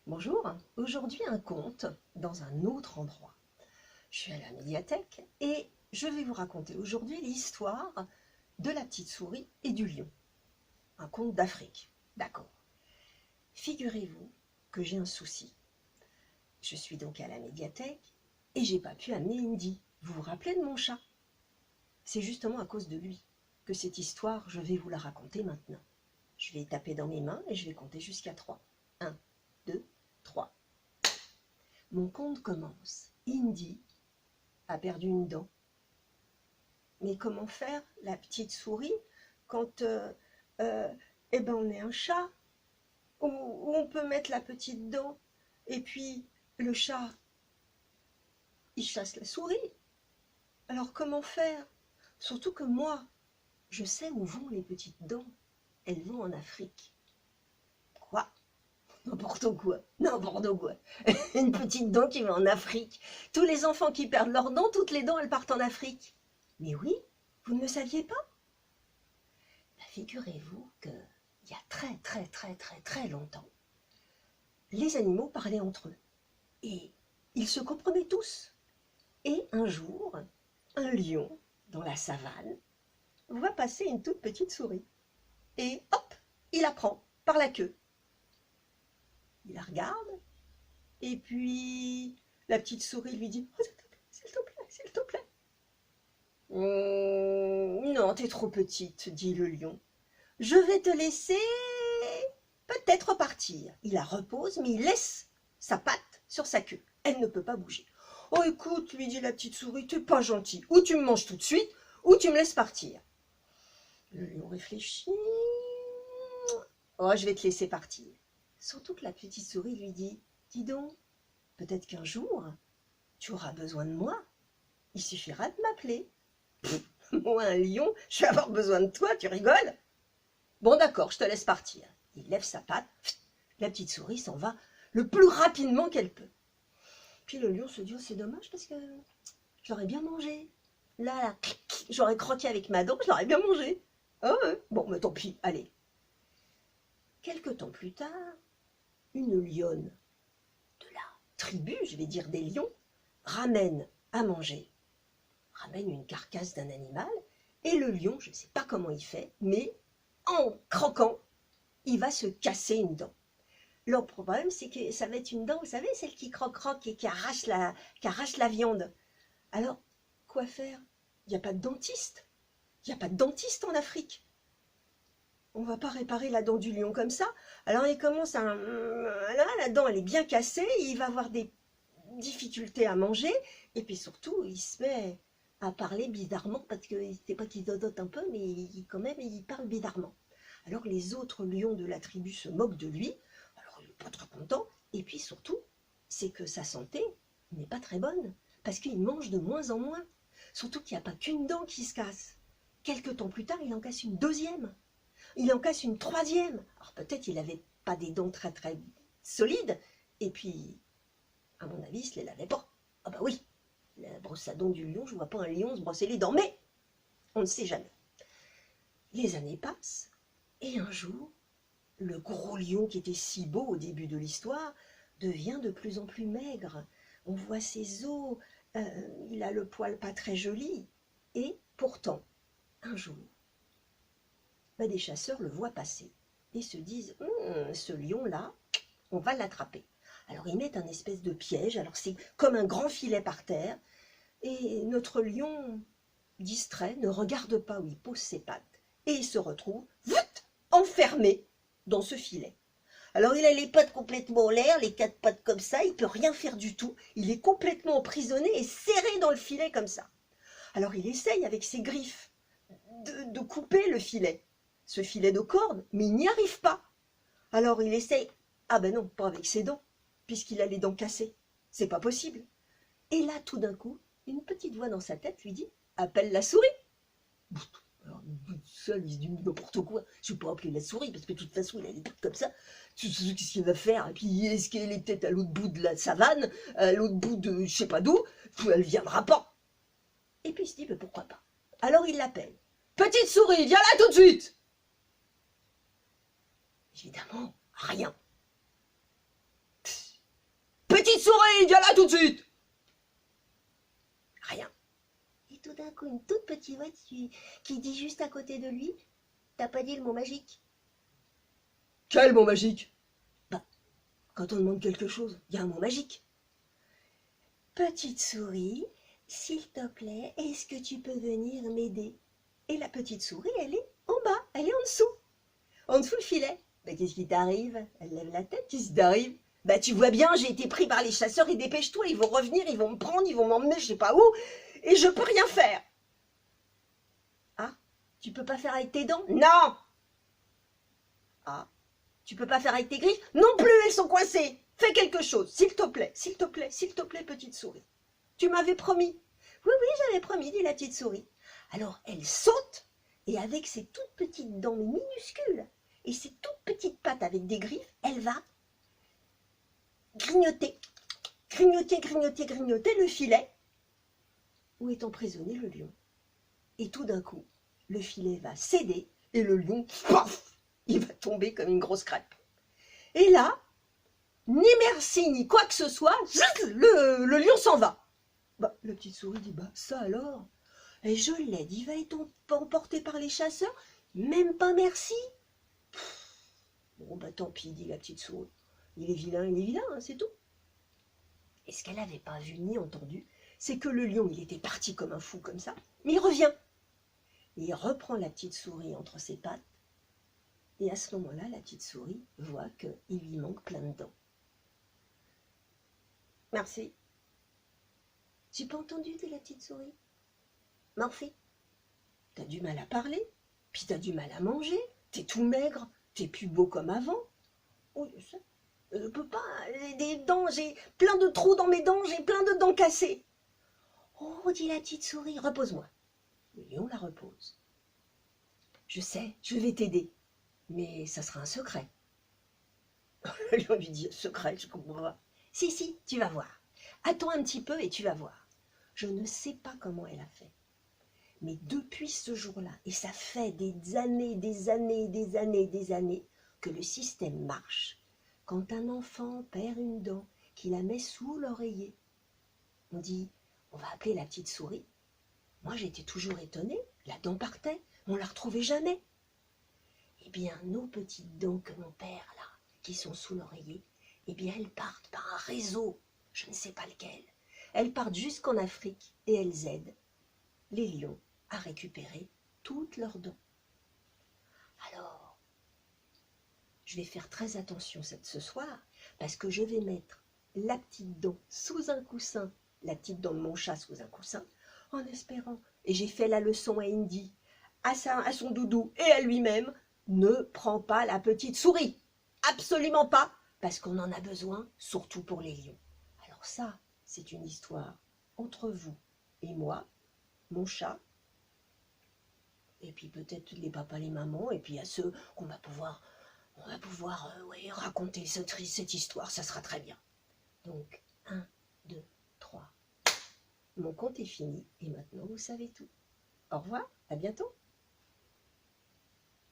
Bonjour, aujourd'hui un conte dans un autre endroit. Je suis à la médiathèque et je vais vous raconter aujourd'hui l'histoire de la petite souris et du lion. Un conte d'Afrique, d'accord. Figurez-vous que j'ai un souci. Je suis donc à la médiathèque et j'ai pas pu amener Indy. Vous vous rappelez de mon chat? C'est justement à cause de lui que cette histoire, je vais vous la raconter maintenant. Je vais taper dans mes mains et je vais compter jusqu'à 3. 1, 2, 3. Mon conte commence. Indy a perdu une dent. Mais comment faire, la petite souris, quand on est un chat, où on peut mettre la petite dent, et puis le chat, il chasse la souris. Alors comment faire? Surtout que moi, je sais où vont les petites dents. Elles vont en Afrique. Quoi? N'importe quoi, n'importe quoi. Une petite dent qui va en Afrique. Tous les enfants qui perdent leurs dents, toutes les dents, elles partent en Afrique. Mais oui, vous ne le saviez pas? Ben, figurez-vous qu'il y a très longtemps, les animaux parlaient entre eux. Et ils se comprenaient tous. Et un jour, un lion, dans la savane, voit passer une toute petite souris. Et hop, il la prend par la queue. Il la regarde, et puis la petite souris lui dit « Oh, s'il te plaît, s'il te plaît. » Non, t'es trop petite, dit le lion. Je vais te laisser peut-être partir. Il la repose, mais il laisse sa patte sur sa queue. Elle ne peut pas bouger. Oh, écoute, lui dit la petite souris, t'es pas gentil. Ou tu me manges tout de suite, ou tu me laisses partir. Le lion réfléchit. Oh, je vais te laisser partir. Surtout que la petite souris lui dit, dis donc, peut-être qu'un jour, tu auras besoin de moi. Il suffira de m'appeler. Moi, un lion, je vais avoir besoin de toi, tu rigoles? Bon, d'accord, je te laisse partir. Il lève sa patte, la petite souris s'en va le plus rapidement qu'elle peut. Puis le lion se dit, oh, c'est dommage parce que j'aurais bien mangé. Là, j'aurais croqué avec ma dent, je l'aurais bien mangé. Oh, bon, mais tant pis, allez. Quelque temps plus tard, une lionne de la tribu, je vais dire des lions, ramène à manger. Ramène une carcasse d'un animal, et le lion, je ne sais pas comment il fait, mais en croquant, il va se casser une dent. Le problème, c'est que ça va être une dent, vous savez, celle qui croque et qui arrache la viande. Alors, quoi faire? Il n'y a pas de dentiste. Il n'y a pas de dentiste en Afrique. On ne va pas réparer la dent du lion comme ça. Alors, il commence à... Là, la dent, elle est bien cassée, il va avoir des difficultés à manger, et puis surtout, il se met à parler bizarrement, parce que c'est pas qu'il dodote un peu, mais quand même, il parle bizarrement. Alors les autres lions de la tribu se moquent de lui, alors il n'est pas très content, et puis surtout, c'est que sa santé n'est pas très bonne, parce qu'il mange de moins en moins. Surtout qu'il n'y a pas qu'une dent qui se casse. Quelque temps plus tard, il en casse une deuxième, il en casse une troisième. Alors peut-être il n'avait pas des dents très solides, et puis, à mon avis, il ne se les lavait pas. Ah bah oui, la brosse à dents du lion, je ne vois pas un lion se brosser les dents, mais on ne sait jamais. Les années passent, et un jour, le gros lion qui était si beau au début de l'histoire devient de plus en plus maigre. On voit ses os, il a le poil pas très joli. Et pourtant, un jour, des chasseurs le voient passer et se disent ce lion-là, on va l'attraper. Alors ils mettent un espèce de piège, alors c'est comme un grand filet par terre, et notre lion, distrait, ne regarde pas où il pose ses pattes, et il se retrouve enfermé dans ce filet. Alors il a les pattes complètement en l'air, les quatre pattes comme ça, il ne peut rien faire du tout, il est complètement emprisonné et serré dans le filet comme ça. Alors il essaye avec ses griffes de couper le filet, ce filet de corde, mais il n'y arrive pas. Alors il essaye, ah ben non, pas avec ses dents, puisqu'il a les dents cassées, c'est pas possible. Et là tout d'un coup, une petite voix dans sa tête lui dit, appelle la souris. Alors, seul, il se dit n'importe quoi. Je ne vais pas appeler la souris parce que de toute façon, il a des trucs comme ça. Qu'est-ce qu'il va faire? Et puis, est-ce qu'elle est peut-être à l'autre bout de la savane, à l'autre bout de je sais pas d'où? Elle ne viendra pas. Et puis, il se dit mais pourquoi pas? Alors, il l'appelle. Petite souris, viens là tout de suite! Évidemment, rien. souris, viens là tout de suite. Rien. Et tout d'un coup, une toute petite voix qui dit juste à côté de lui, t'as pas dit le mot magique? Quel mot magique? Bah, quand on demande quelque chose, il y a un mot magique. Petite souris, s'il te plaît, est-ce que tu peux venir m'aider? Et la petite souris, elle est en bas, elle est en dessous le filet. Bah, qu'est-ce qui t'arrive? Elle lève la tête, qu'est-ce qui t'arrive? Bah, tu vois bien, j'ai été pris par les chasseurs et dépêche-toi, ils vont revenir, ils vont me prendre, ils vont m'emmener je sais pas où, et je peux rien faire. Ah, tu peux pas faire avec tes dents? Non! Ah, tu peux pas faire avec tes griffes? Non plus, elles sont coincées. Fais quelque chose, s'il te plaît, s'il te plaît, s'il te plaît, petite souris. Tu m'avais promis. Oui, oui, j'avais promis, dit la petite souris. Alors, elle saute, et avec ses toutes petites dents minuscules, et ses toutes petites pattes avec des griffes, elle va grignoter, grignoter, grignoter, grignoter le filet où est emprisonné le lion. Et tout d'un coup, le filet va céder, et le lion, paf, il va tomber comme une grosse crêpe. Et là, ni merci, ni quoi que ce soit, le lion s'en va. Bah, la petite souris dit, bah ça alors? Et je l'aide, il va être emporté par les chasseurs, même pas merci. Bon bah tant pis, dit la petite souris. Il est vilain, hein, c'est tout. Et ce qu'elle n'avait pas vu ni entendu, c'est que le lion, il était parti comme un fou comme ça, mais il revient. Et il reprend la petite souris entre ses pattes, et à ce moment-là, la petite souris voit qu'il lui manque plein de dents. Merci. J'ai pas entendu, dit la petite souris. Morphée, t'as du mal à parler, puis t'as du mal à manger, t'es tout maigre, t'es plus beau comme avant. Oh, je peux pas, j'ai des dents, j'ai plein de trous dans mes dents, j'ai plein de dents cassées. Oh, dit la petite souris, repose-moi. Le lion la repose. Je sais, je vais t'aider, mais ça sera un secret. Le lion lui dit, secret, je comprends pas. Si, tu vas voir. Attends un petit peu et tu vas voir. Je ne sais pas comment elle a fait. Mais depuis ce jour-là, et ça fait des années, des années, des années, des années, que le système marche. Quand un enfant perd une dent, qu'il la met sous l'oreiller, on dit, on va appeler la petite souris. Moi, j'étais toujours étonnée, la dent partait, on ne la retrouvait jamais. Eh bien, nos petites dents que l'on perd là, qui sont sous l'oreiller, eh bien, elles partent par un réseau, je ne sais pas lequel. Elles partent jusqu'en Afrique et elles aident les lions à récupérer toutes leurs dents. Alors, je vais faire très attention ce soir, parce que je vais mettre la petite dent sous un coussin, la petite dent de mon chat sous un coussin, en espérant, et j'ai fait la leçon à Indy, à son doudou et à lui-même, ne prends pas la petite souris, absolument pas, parce qu'on en a besoin, surtout pour les lions. Alors ça, c'est une histoire entre vous et moi, mon chat, et puis peut-être les papas, les mamans, et puis à ceux qu'on va pouvoir, ouais, raconter cette histoire, ça sera très bien. Donc, 1, 2, 3. Mon conte est fini, et maintenant vous savez tout. Au revoir, à bientôt.